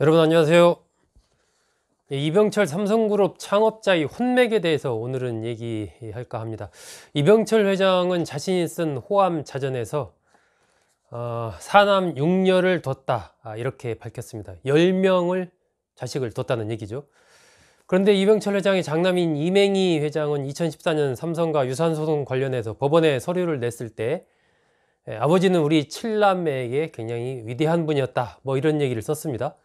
여러분 안녕하세요. 이병철 삼성그룹 창업자의 혼맥에 대해서 오늘은 얘기할까 합니다. 이병철 회장은 자신이 쓴 호암 자전에서 사남 6녀를 뒀다 이렇게 밝혔습니다. 10명을 자식을 뒀다는 얘기죠. 그런데 이병철 회장의 장남인 이맹희 회장은 2014년 삼성과 유산소송 관련해서 법원에 서류를 냈을 때 아버지는 우리 7남매에게 굉장히 위대한 분이었다 뭐 이런 얘기를 썼습니다.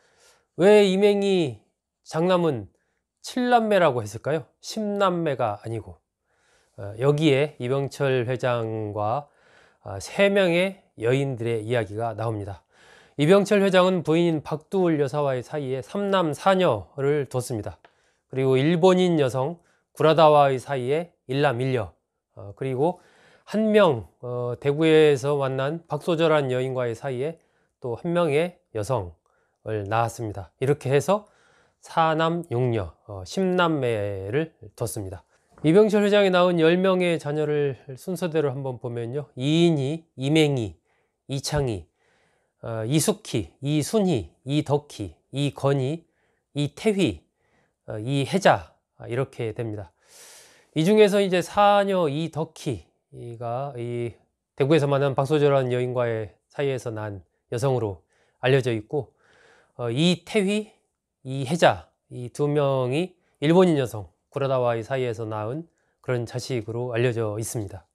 왜 이맹희 장남은 7남매라고 했을까요? 10남매가 아니고 여기에 이병철 회장과 3명의 여인들의 이야기가 나옵니다. 이병철 회장은 부인인 박두울 여사와의 사이에 3남 4녀를 뒀습니다. 그리고 일본인 여성 구라다와의 사이에 1남 1녀, 그리고 한 명 대구에서 만난 박소절한 여인과의 사이에 또 한 명의 여성을 낳았습니다. 이렇게 해서 4남 6녀 10남매를 뒀습니다. 이병철 회장이 낳은 10명의 자녀를 순서대로 한번 보면요, 이인희, 이맹희, 이창희, 이숙희, 이순희, 이덕희, 이건희, 이태휘, 이혜자 이렇게 됩니다. 이 중에서 이제 사녀 이덕희가 이 대구에서 만난 박소절한 여인과의 사이에서 난 여성으로 알려져 있고, 이태휘, 이혜자 이 두 명이 일본인 여성 구라다와의 사이에서 낳은 그런 자식으로 알려져 있습니다.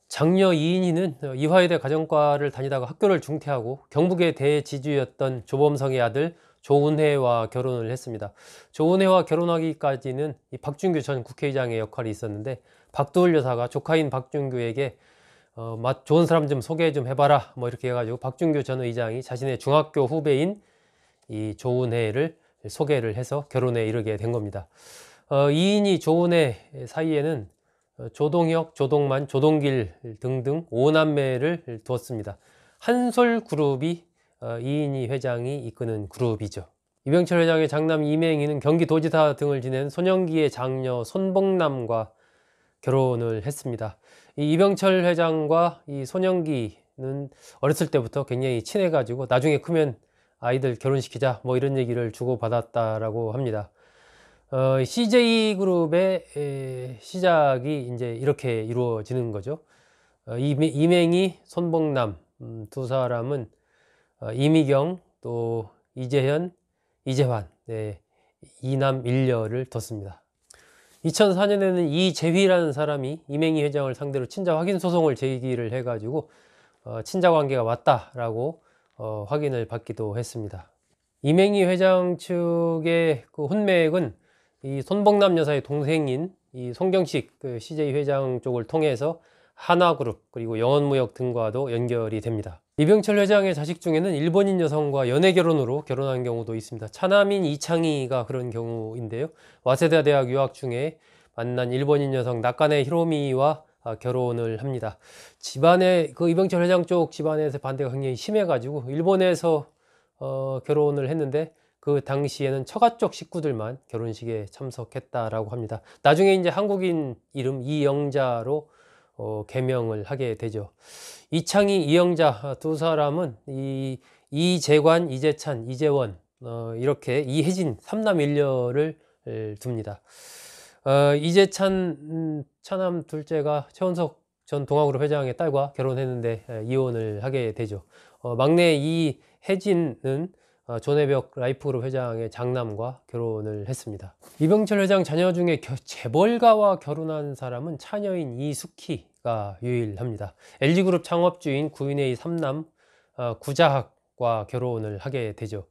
장녀 이인희는 이화여대 가정과를 다니다가 학교를 중퇴하고 경북의 대지주였던 조범성의 아들 조은혜와 결혼을 했습니다. 조은혜와 결혼하기까지는 이 박준규 전 국회의장의 역할이 있었는데, 박두울 여사가 조카인 박준규에게 맛 좋은 사람 좀 소개 좀 해봐라 뭐 이렇게 해가지고 박준규 전 의장이 자신의 중학교 후배인 이 조은혜를 소개를 해서 결혼에 이르게 된 겁니다. 이인희, 조은혜 사이에는 조동혁, 조동만, 조동길 등등 5남매를 두었습니다. 한솔그룹이 이인희 회장이 이끄는 그룹이죠. 이병철 회장의 장남 이맹희는 경기도지사 등을 지낸 손영기의 장녀 손봉남과 결혼을 했습니다. 이 이병철 회장과 이 손영기는 어렸을 때부터 굉장히 친해가지고 나중에 크면 아이들 결혼시키자 뭐 이런 얘기를 주고받았다라고 합니다. CJ그룹의 시작이 이제 이렇게 이루어지는 거죠. 이맹희, 손봉남 두 사람은 이미경, 또 이재현, 이재환, 이남 1녀를 뒀습니다. 2004년에는 이재휘라는 사람이 이맹희 회장을 상대로 친자 확인 소송을 제기를 해가지고 친자 관계가 맞다라고 확인을 받기도 했습니다. 이맹희 회장 측의 그 혼맥은 이 손봉남 여사의 동생인 이 송경식 그 CJ 회장 쪽을 통해서 한화그룹 그리고 영원무역 등과도 연결이 됩니다. 이병철 회장의 자식 중에는 일본인 여성과 연애 결혼으로 결혼한 경우도 있습니다. 차남인 이창희가 그런 경우인데요, 와세다 대학 유학 중에 만난 일본인 여성 나카네 히로미와 결혼을 합니다. 집안에 그 이병철 회장 쪽 집안에서 반대가 굉장히 심해가지고 일본에서 결혼을 했는데, 그 당시에는 처가 쪽 식구들만 결혼식에 참석했다라고 합니다. 나중에 이제 한국인 이름 이영자로 개명을 하게 되죠. 이창희, 이영자 두 사람은 이재관, 이재찬, 이재원 이렇게 이혜진 3남 1녀를 둡니다. 이재찬 차남 둘째가 최원석 전 동아그룹 회장의 딸과 결혼했는데 이혼을 하게 되죠. 막내 이혜진은 존해벽 라이프그룹 회장의 장남과 결혼을 했습니다. 이병철 회장 자녀 중에 재벌가와 결혼한 사람은 차녀인 이숙희가 유일합니다. LG그룹 창업주인 구인회의 3남 구자학과 결혼을 하게 되죠.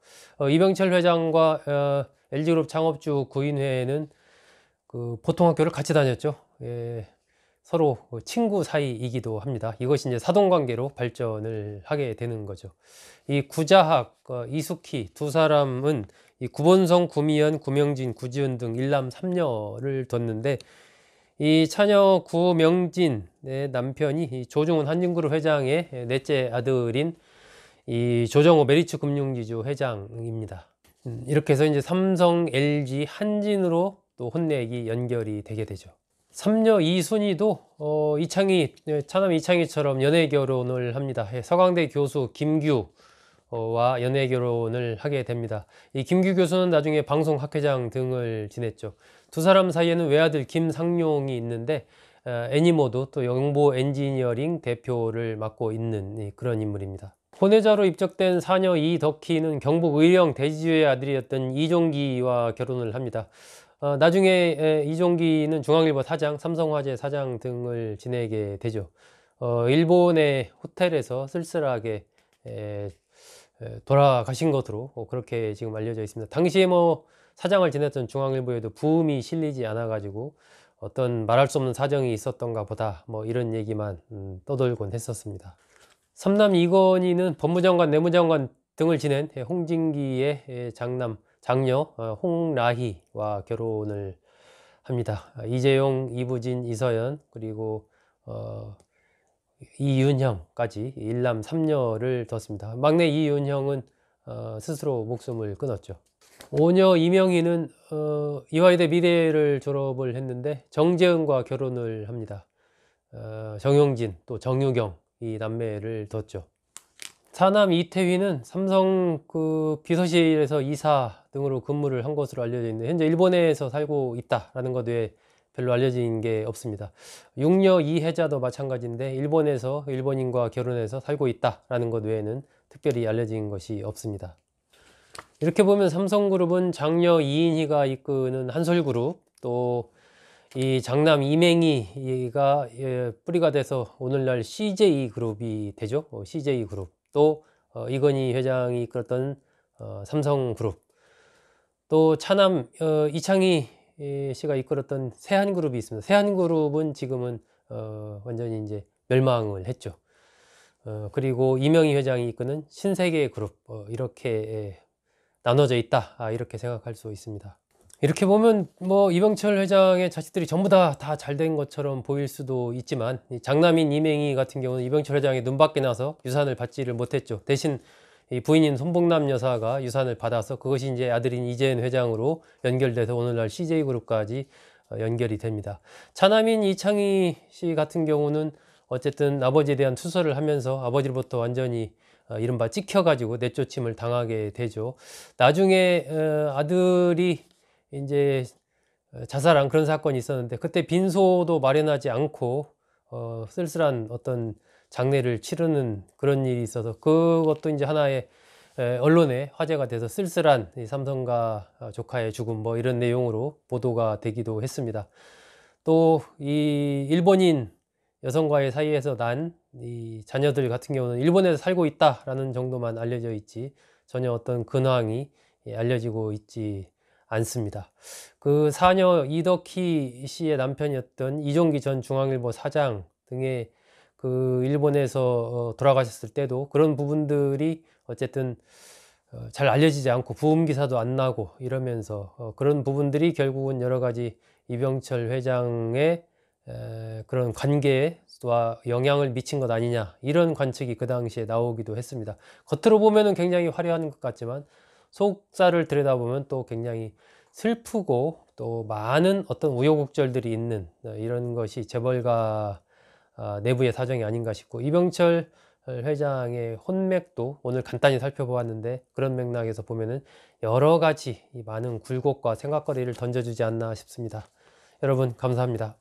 이병철 회장과 LG그룹 창업주 구인회는 그 보통 학교를 같이 다녔죠. 서로 친구 사이이기도 합니다. 이것이 이제 사돈관계로 발전을 하게 되는 거죠. 이 구자학, 이숙희 두 사람은 이 구본성, 구미연, 구명진, 구지은 등 1남 3녀를 뒀는데, 이 차녀 구명진의 남편이 이 조중훈 한진그룹 회장의 넷째 아들인 이 조정호 메리츠금융지주 회장입니다. 이렇게 해서 이제 삼성, LG, 한진으로 또 혼맥이 연결이 되게 되죠. 삼녀 이순희도 이창희, 차남 이창희처럼 연애 결혼을 합니다. 서강대 교수 김규, 와 연애 결혼을 하게 됩니다. 이 김규 교수는 나중에 방송 학회장 등을 지냈죠. 두 사람 사이에는 외아들 김상용이 있는데 애니모도 또 영보 엔지니어링 대표를 맡고 있는 그런 인물입니다. 혼외자로 입적된 사녀 이덕희는 경북 의령 대지주의 아들이었던 이종기와 결혼을 합니다. 나중에 이종기는 중앙일보 사장, 삼성화재 사장 등을 지내게 되죠. 일본의 호텔에서 쓸쓸하게 돌아가신 것으로 그렇게 지금 알려져 있습니다. 당시에 뭐 사장을 지냈던 중앙일보에도 부음이 실리지 않아 가지고 어떤 말할 수 없는 사정이 있었던가 보다 뭐 이런 얘기만 떠돌곤 했었습니다. 삼남 이건희는 법무장관, 내무장관 등을 지낸 홍진기의 장녀 홍라희와 결혼을 합니다. 이재용, 이부진, 이서연 그리고 이윤형까지 일남 삼녀를 뒀습니다. 막내 이윤형은 스스로 목숨을 끊었죠. 오녀 이명희는 이화여대 미대를 졸업을 했는데 정재은과 결혼을 합니다. 정용진 또 정유경 이 남매를 뒀죠. 사남 이태휘는 삼성 비서실에서 이사 등으로 근무를 한 것으로 알려져 있는데 현재 일본에서 살고 있다라는 것 외에 별로 알려진 게 없습니다. 육녀 이혜자도 마찬가지인데 일본에서 일본인과 결혼해서 살고 있다라는 것 외에는 특별히 알려진 것이 없습니다. 이렇게 보면 삼성그룹은 장녀 이인희가 이끄는 한솔그룹, 또 이 장남 이맹희가 뿌리가 돼서 오늘날 CJ그룹이 되죠. CJ그룹, 또 이건희 회장이 이끌었던 삼성그룹, 또 차남 이창희 씨가 이끌었던 세한그룹이 있습니다. 세한그룹은 지금은 완전히 이제 멸망을 했죠. 그리고 이명희 회장이 이끄는 신세계그룹, 이렇게 나눠져 있다, 이렇게 생각할 수 있습니다. 이렇게 보면 뭐 이병철 회장의 자식들이 전부 다 잘 된 것처럼 보일 수도 있지만 장남인 이맹희 같은 경우는 이병철 회장의 눈밖에 나서 유산을 받지를 못했죠. 대신 이 부인인 손봉남 여사가 유산을 받아서 그것이 이제 아들인 이재은 회장으로 연결돼서 오늘날 CJ그룹까지 연결이 됩니다. 차남인 이창희 씨 같은 경우는 어쨌든 아버지에 대한 투서를 하면서 아버지로부터 완전히 이른바 찍혀가지고 내쫓임을 당하게 되죠. 나중에 아들이 이제 자살한 그런 사건이 있었는데 그때 빈소도 마련하지 않고 쓸쓸한 어떤 장례를 치르는 그런 일이 있어서 그것도 이제 하나의 언론에 화제가 돼서 쓸쓸한 삼성가 조카의 죽음 뭐 이런 내용으로 보도가 되기도 했습니다. 또 이 일본인 여성과의 사이에서 난 이 자녀들 같은 경우는 일본에서 살고 있다라는 정도만 알려져 있지 전혀 어떤 근황이 알려지고 있지 않습니다. 그 사녀 이덕희 씨의 남편이었던 이종기 전 중앙일보 사장 등의 그 일본에서 돌아가셨을 때도 그런 부분들이 어쨌든 잘 알려지지 않고 부음 기사도 안 나고 이러면서 그런 부분들이 결국은 여러 가지 이병철 회장의 그런 관계와 영향을 미친 것 아니냐 이런 관측이 그 당시에 나오기도 했습니다. 겉으로 보면은 굉장히 화려한 것 같지만 속살을 들여다보면 또 굉장히 슬프고 또 많은 어떤 우여곡절들이 있는 이런 것이 재벌가 내부의 사정이 아닌가 싶고 이병철 회장의 혼맥도 오늘 간단히 살펴보았는데 그런 맥락에서 보면은 여러 가지 이 많은 굴곡과 생각거리를 던져주지 않나 싶습니다. 여러분 감사합니다.